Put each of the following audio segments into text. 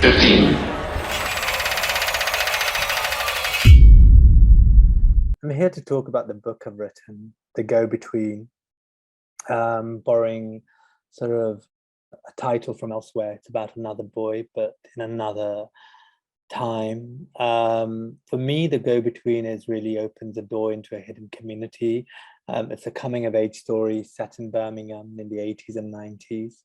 15. I'm here to talk about the book I've written, The Go-Between, borrowing sort of a title from elsewhere. It's about another boy, but in another time. For me, The Go-Between really opens a door into a hidden community. It's a coming-of-age story set in Birmingham in the 80s and 90s.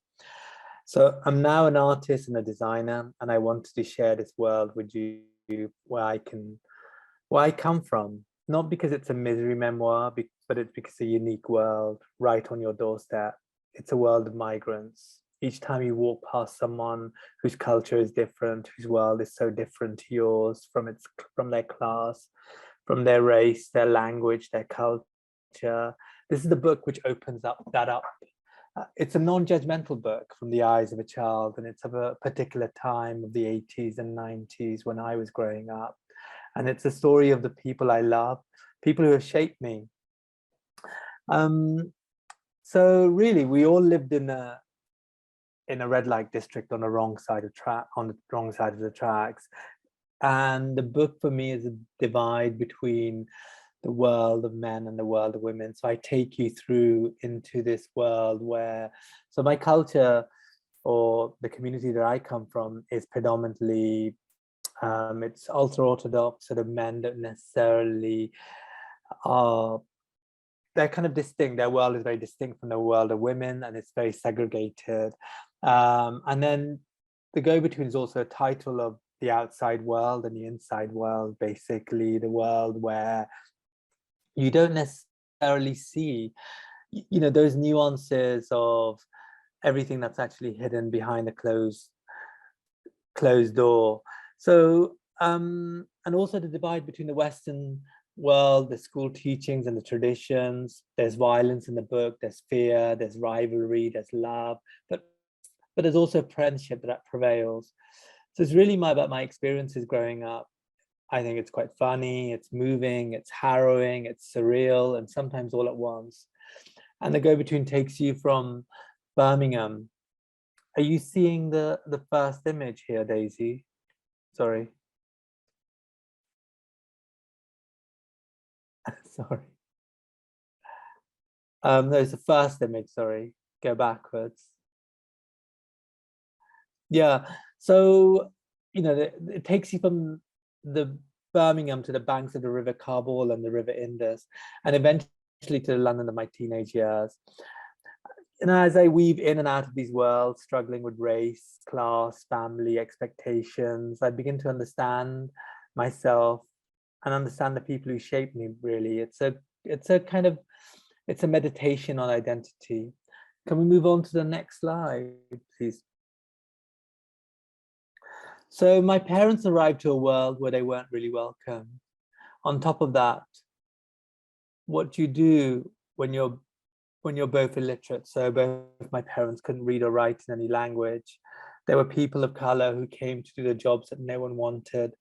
So I'm now an artist and a designer, and I wanted to share this world with you where I come from. Not because it's a misery memoir, but it's because it's a unique world right on your doorstep. It's a world of migrants. Each time you walk past someone whose culture is different, whose world is so different to yours, from their class, from their race, their language, their culture. This is the book which opens that up. It's a non-judgmental book from the eyes of a child, and it's of a particular time of the 80s and 90s when I was growing up. And it's a story of the people I love, people who have shaped me. So really, we all lived in a red light district on the wrong side of the tracks. And the book for me is a divide between the world of men and the world of women. So I take you through into this world so my culture, or the community that I come from, is predominantly it's ultra-Orthodox sort of men that necessarily are, they're kind of distinct. Their world is very distinct from the world of women, and it's very segregated. And then The Go-Between is also a title of the outside world and the inside world, basically the world where you don't necessarily see, those nuances of everything that's actually hidden behind a closed door. So, and also the divide between the Western world, the school teachings and the traditions. There's violence in the book, there's fear, there's rivalry, there's love, but there's also friendship that prevails. So it's really about my experiences growing up. I think it's quite funny, it's moving, it's harrowing, it's surreal, and sometimes all at once. And The Go-Between takes you from Birmingham. Are you seeing the first image here, Daisy? Sorry. Sorry. There's the first image, sorry. Go backwards. Yeah, so, it takes you from the Birmingham to the banks of the River Kabul and the River Indus, and eventually to London of my teenage years. And as I weave in and out of these worlds, struggling with race, class, family, expectations, I begin to understand myself and understand the people who shape me, really. It's a meditation on identity. Can we move on to the next slide, please? So my parents arrived to a world where they weren't really welcome. On top of that, what do you do when you're both illiterate? So both my parents couldn't read or write in any language. There were people of color who came to do the jobs that no one wanted.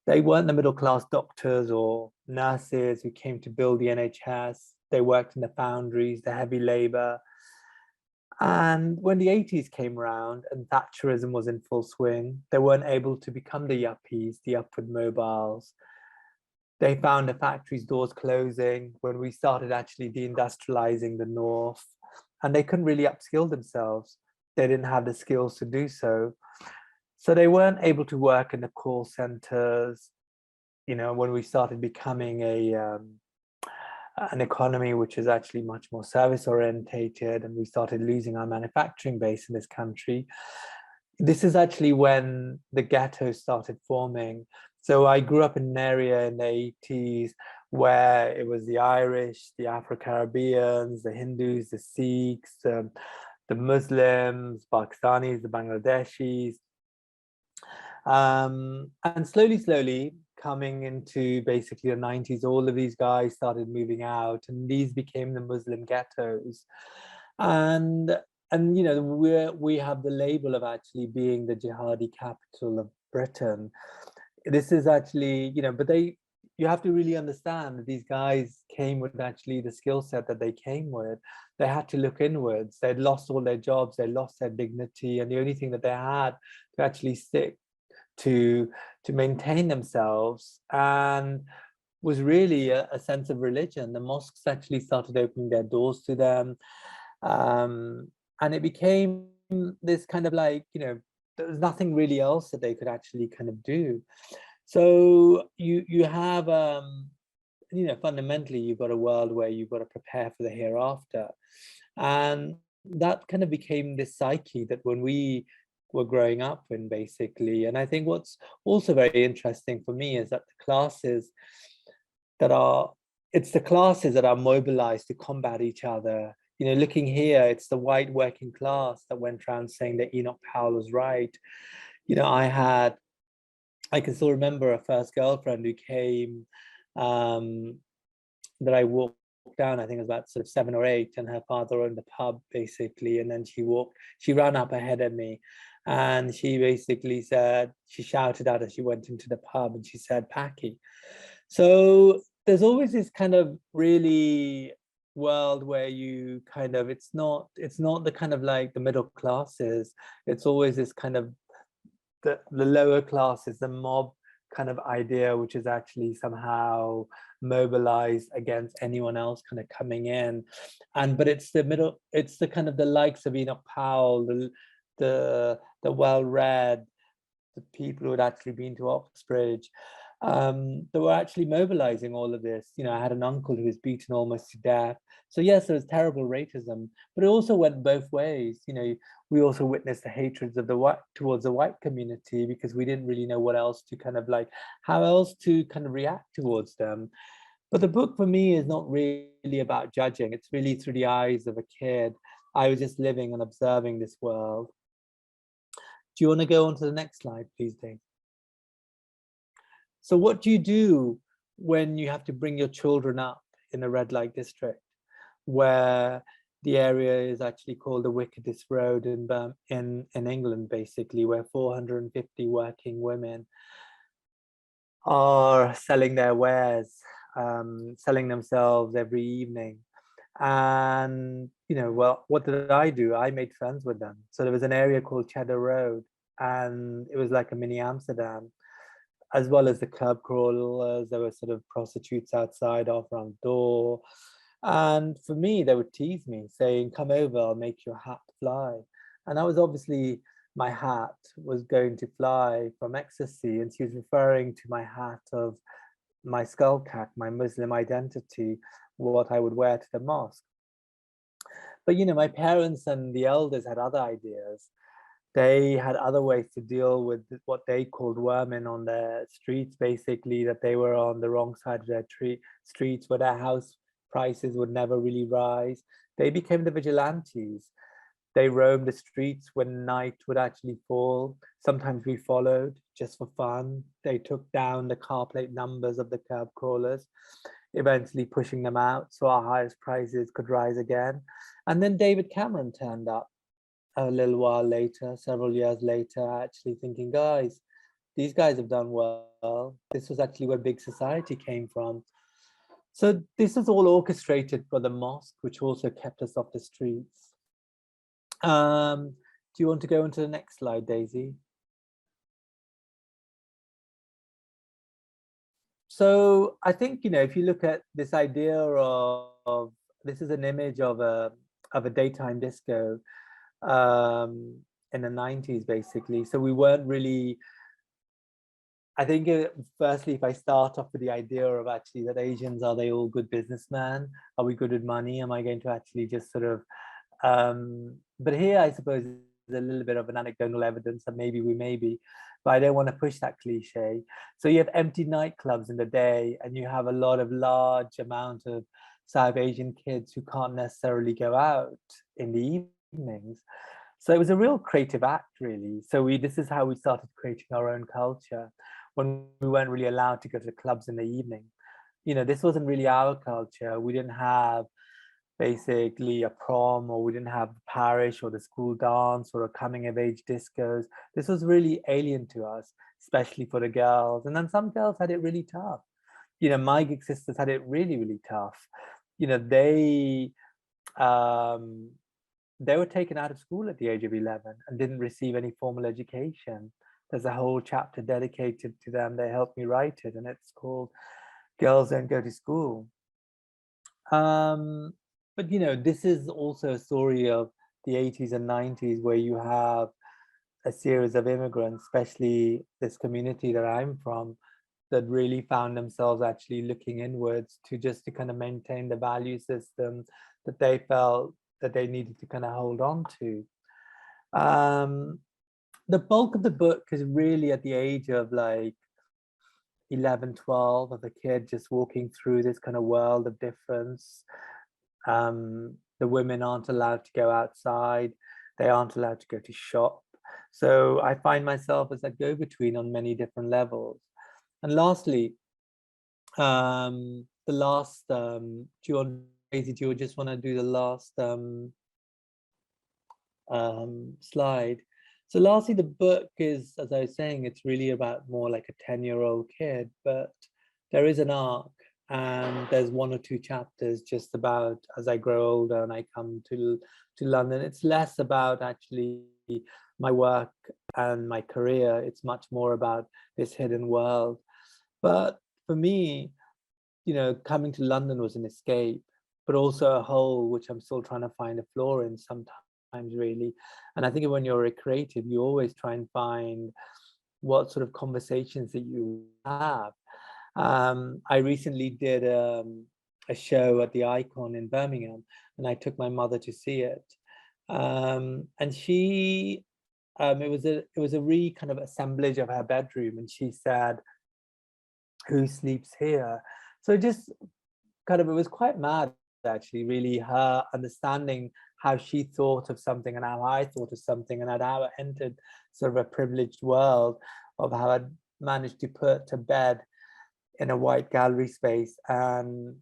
They weren't the middle-class doctors or nurses who came to build the NHS. They worked in the foundries, the heavy labor. And when the 80s came around and Thatcherism was in full swing, they weren't able to become the yuppies, the upward mobiles. They found the factories' doors closing when we started actually deindustrializing the North, and they couldn't really upskill themselves. They didn't have the skills to do so. So they weren't able to work in the call centers. When we started becoming an economy which is actually much more service orientated, and we started losing our manufacturing base in this country, this is actually when the ghettos started forming. So I grew up in an area in the 80s where it was the Irish, the Afro-Caribbeans, the Hindus, the Sikhs, the Muslims, Pakistanis, the Bangladeshis. And slowly, coming into basically the 90s, all of these guys started moving out, and these became the Muslim ghettos. And we have the label of actually being the jihadi capital of Britain. This is actually, but you have to really understand that these guys came with actually the skill set that they came with. They had to look inwards. They'd lost all their jobs, they lost their dignity, and the only thing that they had to actually stick to maintain themselves and was really a sense of religion. The mosques actually started opening their doors to them, and it became this kind of like, you know, there was nothing really else that they could actually kind of do. So you have you know, fundamentally you've got a world where you've got to prepare for the hereafter, and that kind of became this psyche that when we were growing up in, basically. And I think what's also very interesting for me is that the classes that are, it's the classes that are mobilized to combat each other. You know, looking here, it's the white working class that went around saying that Enoch Powell was right. You know, I can still remember a first girlfriend who came, that I walked down, I think it was about sort of 7 or 8, and her father owned the pub, basically. And then she ran up ahead of me, and she basically said, she shouted out as she went into the pub, and she said, "Packy." So there's always this kind of really world where you kind of, it's not the kind of like the middle classes, it's always this kind of the lower classes, the mob kind of idea, which is actually somehow mobilized against anyone else kind of coming in. And but it's the middle, it's the kind of the likes of Enoch Powell, the well-read, the people who had actually been to Oxbridge, that were actually mobilizing all of this. You know, I had an uncle who was beaten almost to death. So yes, there was terrible racism, but it also went both ways. You know, we also witnessed the hatreds of the white towards the white community, because we didn't really know what else to kind of like, how else to kind of react towards them. But the book for me is not really about judging. It's really through the eyes of a kid. I was just living and observing this world. Do you want to go on to the next slide, please, Dave? So what do you do when you have to bring your children up in a red light district, where the area is actually called the wickedest road in England, basically, where 450 working women are selling their wares, selling themselves every evening? And, you know, well, what did I do? I made friends with them. So there was an area called Cheddar Road, and it was like a mini Amsterdam, as well as the curb crawlers. There were sort of prostitutes outside offering on the door. And for me, they would tease me, saying, "Come over, I'll make your hat fly." And that was obviously, my hat was going to fly from ecstasy. And she was referring to my hat of my skull cap, my Muslim identity, what I would wear to the mosque. But, you know, my parents and the elders had other ideas. They had other ways to deal with what they called vermin on their streets, basically, that they were on the wrong side of their streets, where their house prices would never really rise. They became the vigilantes. They roamed the streets when night would actually fall. Sometimes we followed just for fun. They took down the car plate numbers of the curb crawlers, eventually pushing them out so our highest prices could rise again. And then David Cameron turned up a little while later, several years later, actually thinking, guys, these guys have done well. This was actually where big society came from. So this is all orchestrated for the mosque, which also kept us off the streets. Do you want to go into the next slide, Daisy? So I think, you know, if you look at this idea of this is an image of a daytime disco in the 90s, basically. So we weren't really, I think, firstly, if I start off with the idea of actually that Asians, are they all good businessmen? Are we good with money? Am I going to actually just sort of, but here I suppose there's a little bit of an anecdotal evidence that maybe we may be, but I don't want to push that cliche. So you have empty nightclubs in the day, and you have a lot of large amount of South Asian kids who can't necessarily go out in the evenings. So it was a real creative act, really. So this is how we started creating our own culture, when we weren't really allowed to go to the clubs in the evening. You know, this wasn't really our culture. We didn't have basically a prom, or we didn't have the parish or the school dance or a coming of age discos. This was really alien to us, especially for the girls. And then some girls had it really tough. you know, my gig sisters had it really, really tough. You know, they were taken out of school at the age of 11 and didn't receive any formal education. There's a whole chapter dedicated to them. They helped me write it, and it's called Girls Don't Go to School. But, you know, this is also a story of the 80s and 90s, where you have a series of immigrants, especially this community that I'm from, that really found themselves actually looking inwards to kind of maintain the value system that they felt that they needed to kind of hold on to. The bulk of the book is really at the age of like 11, 12, of a kid just walking through this kind of world of difference. The women aren't allowed to go outside. They aren't allowed to go to shop. So I find myself as a go-between on many different levels. And lastly, the last, do you just want to do the last slide? So lastly, the book is, as I was saying, it's really about more like a 10-year-old kid, but there is an arc, and there's 1 or 2 chapters just about as I grow older and I come to London. It's less about actually my work and my career. It's much more about this hidden world. But for me, you know, coming to London was an escape, but also a hole which I'm still trying to find a floor in sometimes, really. And I think when you're a creative, you always try and find what sort of conversations that you have. I recently did a show at the Icon in Birmingham, and I took my mother to see it. And she, it was a kind of assemblage of her bedroom, and she said, "Who sleeps here?" So just kind of, it was quite mad, actually, really, her understanding how she thought of something and how I thought of something, and how I entered sort of a privileged world of how I'd managed to put to bed in a white gallery space and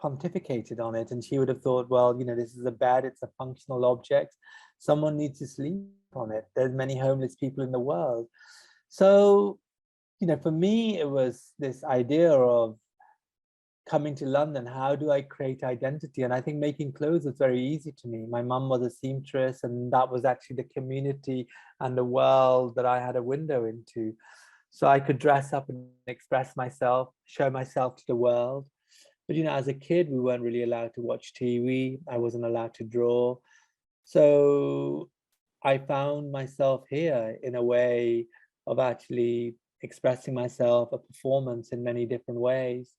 pontificated on it. And she would have thought, well, you know, this is a bed, it's a functional object. Someone needs to sleep on it. There's many homeless people in the world. So, you know, for me, it was this idea of coming to London, how do I create identity? And I think making clothes was very easy to me. My mum was a seamstress, and that was actually the community and the world that I had a window into. So I could dress up and express myself, show myself to the world. But, you know, as a kid, we weren't really allowed to watch TV. I wasn't allowed to draw. So I found myself here in a way of actually expressing myself, a performance in many different ways.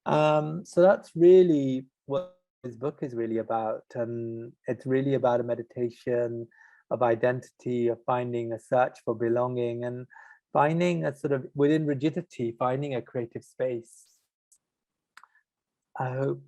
So that's really what this book is really about. And it's really about a meditation of identity, of finding a search for belonging, and finding a sort of, within rigidity, finding a creative space. I hope